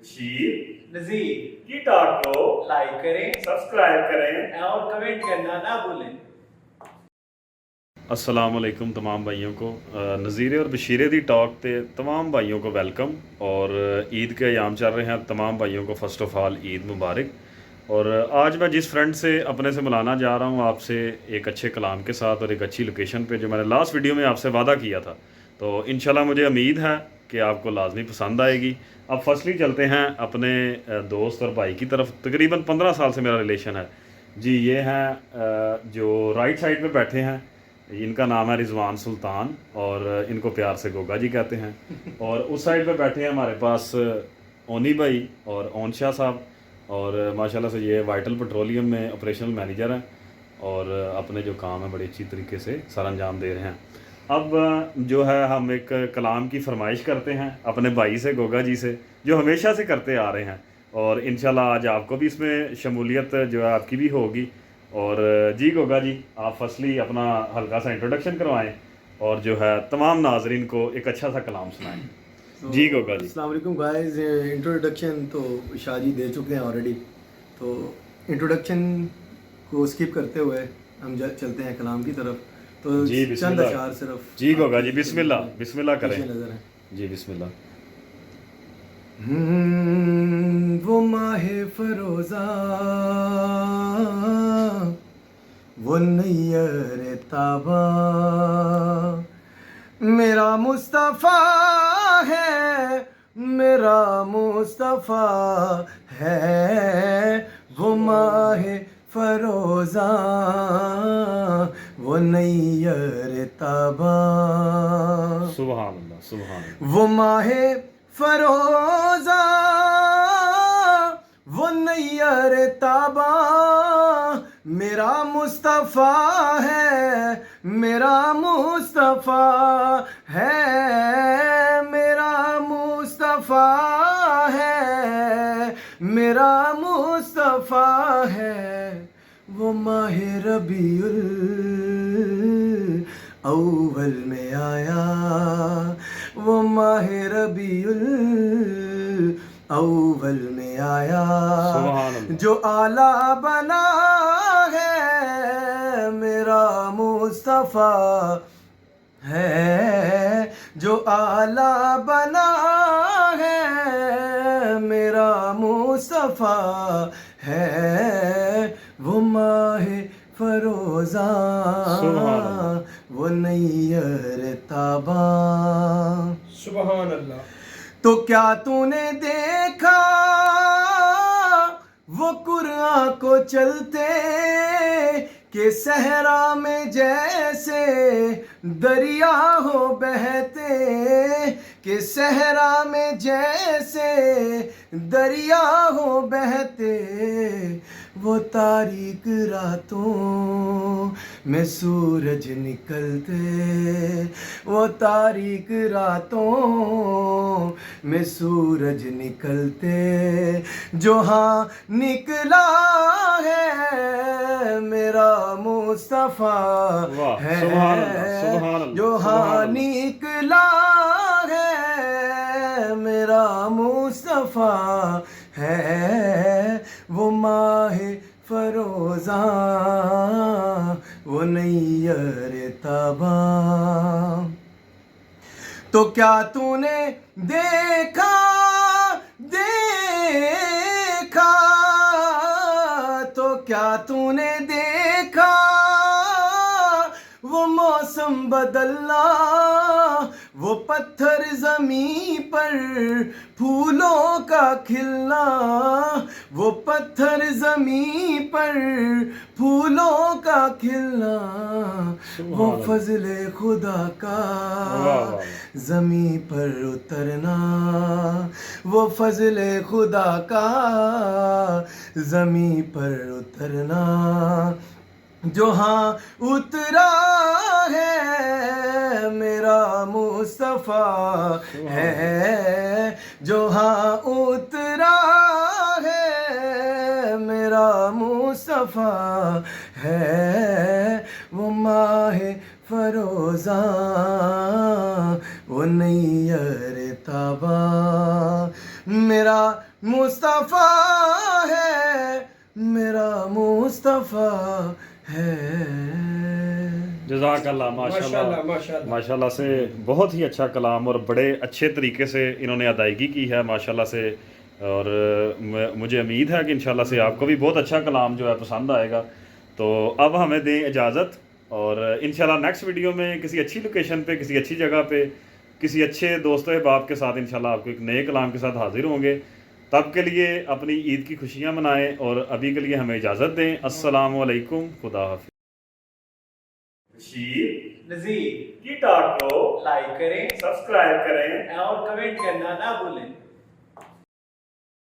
बशीर नज़ीर की टॉक को लाइक करें, सब्सक्राइब करें और कमेंट करना ना भूलें। अस्सलाम वालेकुम तमाम भाइयों को नज़ीर और बशीरे दी टॉक ते तमाम भाइयों को वेलकम। और ईद के अयाम चल रहे हैं, तमाम भाइयों को फ़र्स्ट ऑफ़ ऑल ईद मुबारक। और आज मैं जिस फ्रेंड से अपने से मिलाना जा रहा हूँ आपसे, एक अच्छे कलाम के साथ और एक अच्छी लोकेशन पे, जो मैंने लास्ट वीडियो में आपसे वादा किया था, तो इंशाल्लाह मुझे उम्मीद है कि आपको लाजमी पसंद आएगी। अब फर्स्टली चलते हैं अपने दोस्त और भाई की तरफ। तकरीबन 15 साल से मेरा रिलेशन है जी। ये हैं जो राइट साइड पे बैठे हैं, इनका नाम है रिजवान सुल्तान और इनको प्यार से गोगा जी कहते हैं। और उस साइड पे बैठे हैं हमारे पास ओनी भाई और ओन शाह साहब, और माशाल्लाह से ये वाइटल पेट्रोलियम में ऑपरेशनल मैनेजर हैं और अपने जो काम है बड़ी अच्छी तरीके से सर अंजाम दे रहे हैं। अब जो है हम एक कलाम की फरमाइश करते हैं अपने भाई से, गोगा जी से, जो हमेशा से करते आ रहे हैं, और इंशाल्लाह आज आपको भी इसमें शमूलियत जो है आपकी भी होगी। और जी गोगा जी, आप फर्स्टली अपना हल्का सा इंट्रोडक्शन करवाएं और जो है तमाम नाजरीन को एक अच्छा सा कलाम सुनाएं। जी गोगा जी। अस्सलाम वालेकुम गाइस। इंट्रोडक्शन तो शाह जी दे चुके हैं ऑलरेडी, तो इंट्रोडक्शन को स्किप करते हुए हम चलते हैं कलाम की तरफ। तो जी चंद बिस्मिल्लाह। अशार सिर्फ जी गोगा जी, बिस्मिल्लाह बिस्मिल्लाह करें। नजर है। जी बिस्मिल्लाह। वो माहे फरोजा, वो नैयर ताबा, मेरा मुस्तफ़ा है, मेरा मुस्तफ़ा है। वो माहे फरोजा, वो नैयर ताबा, सुभान अल्लाह सुभान अल्लाह। वो माहे फरोजा, वो नैयर ताबा, मेरा मुस्तफ़ा है, मेरा मुस्तफ़ा है, मेरा मुस्तफ़ा है, मेरा मुस्तफ़ा है। वो माहे रबीउल अव्वल में आया, वो माहे रबीउल अव्वल में आया, सुभान अल्लाह। जो आला बना है, मेरा मुस्तफ़ा है, जो आला बना है, मेरा मुस्तफ़ा है। वो माहे फरोजा, वो नैयर ताबा। सुभान अल्लाह। तो क्या तूने देखा वो कुरान को चलते, कि सहरा में जैसे दरिया हो बहते, कि सहरा में जैसे दरिया हो बहते। वो तारीक रातों में सूरज निकलते, वो तारीक रातों में सूरज निकलते। जो हाँ निकला है, मेरा मुस्तफ़ा वाह, है, सुभान अल्लाह, सुभान अल्लाह, जो सुभान हाँ अल्लाह। निकला है, मेरा मुस्तफ़ा है। वो माहे फरोजा, वो नैयर ताबा। तो क्या तूने देखा, देखा, तो क्या तूने देखा वो मौसम बदलना, वो पत्थर ज़मीं पर फूलों का खिलना, वो पत्थर ज़मीं पर फूलों का खिलना। वो फज़ले खुदा का ज़मीं पर उतरना, वो फज़ले खुदा का ज़मीं पर उतरना। जो हाँ उतरा है, मेरा मुस्तफ़ा है, जो हाँ उतरा है, मेरा मुस्तफ़ा है। वो माहे फरोज़ा, वो नैयर ताबा, मेरा मुस्तफ़ा है, मेरा मुस्तफ़ा है। जज़ाकल्लाह माशाल्लाह माशाल्लाह माशाल्लाह से बहुत ही अच्छा कलाम और बड़े अच्छे तरीके से इन्होंने अदायगी की है माशाल्लाह से। और मुझे उम्मीद है कि इंशाल्लाह से आपको भी बहुत अच्छा कलाम जो है पसंद आएगा। तो अब हमें दें इजाज़त और इंशाल्लाह नेक्स्ट वीडियो में किसी अच्छी लोकेशन पे, किसी अच्छी जगह पे, किसी अच्छे दोस्तों बाप के साथ इंशाल्लाह आपको एक नए कलाम के साथ हाजिर होंगे। तब के लिए अपनी ईद की खुशियाँ मनाएं और अभी के लिए हमें इजाज़त दें। अस्सलामु अलैकुम, खुदा हाफिज़। बशीर नज़ीर की टॉक को लाइक करें सब्सक्राइब करें और कमेंट करना ना भूलें।